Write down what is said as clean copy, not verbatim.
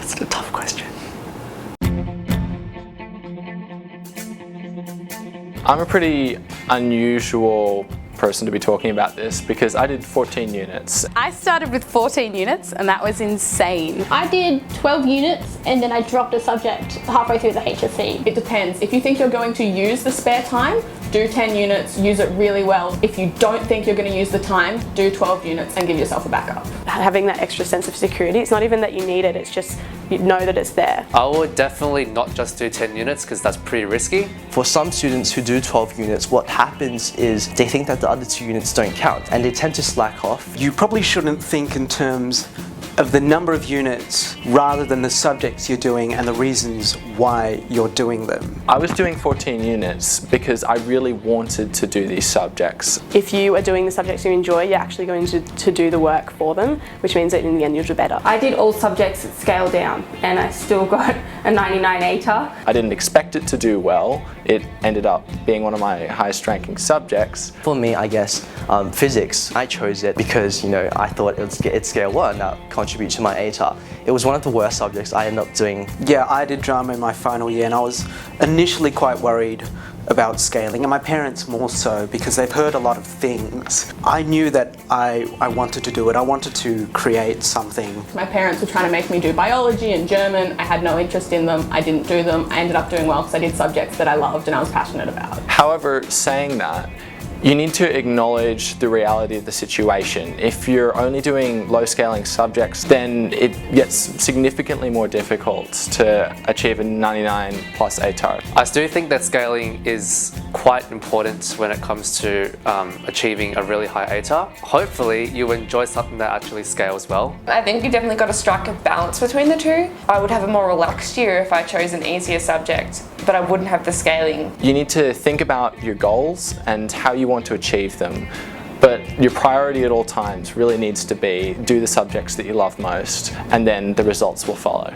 That's a tough question. I'm a pretty unusual person to be talking about this because I did 14 units. I started with 14 units and that was insane. I did 12 units and then I dropped a subject halfway through the HSC. It depends. If you think you're going to use the spare time, do 10 units, use it really well. If you don't think you're going to use the time, do 12 units and give yourself a backup. Having that extra sense of security, it's not even that you need it, it's just you know that it's there. I would definitely not just do 10 units because that's pretty risky. For some students who do 12 units, what happens is they think that the other 2 units don't count and they tend to slack off. You probably shouldn't think in terms of the number of units rather than the subjects you're doing and the reasons why you're doing them. I was doing 14 units because I really wanted to do these subjects. If you are doing the subjects you enjoy, you're actually going to do the work for them, which means that in the end you'll do better. I did all subjects at scale down and I still got a 99 ATAR. I didn't expect it to do well. It ended up being one of my highest ranking subjects. For me, I guess, physics, I chose it because, you know, I thought it's scale 1 that contribute to my ATAR. It was one of the worst subjects I ended up doing. Yeah, I did drama in my final year and I was initially quite worried about scaling, and my parents more so because they've heard a lot of things. I knew that I wanted to do it. I wanted to create something. My parents were trying to make me do biology and German. I had no interest in them. I didn't do them. I ended up doing well because I did subjects that I loved and I was passionate about. However, saying that, you need to acknowledge the reality of the situation. If you're only doing low scaling subjects, then it gets significantly more difficult to achieve a 99 plus ATAR. I do think that scaling is quite important when it comes to achieving a really high ATAR. Hopefully you enjoy something that actually scales well. I think you definitely got to strike a balance between the two. I would have a more relaxed year if I chose an easier subject, but I wouldn't have the scaling. You need to think about your goals and how you want to achieve them. But your priority at all times really needs to be do the subjects that you love most, and then the results will follow.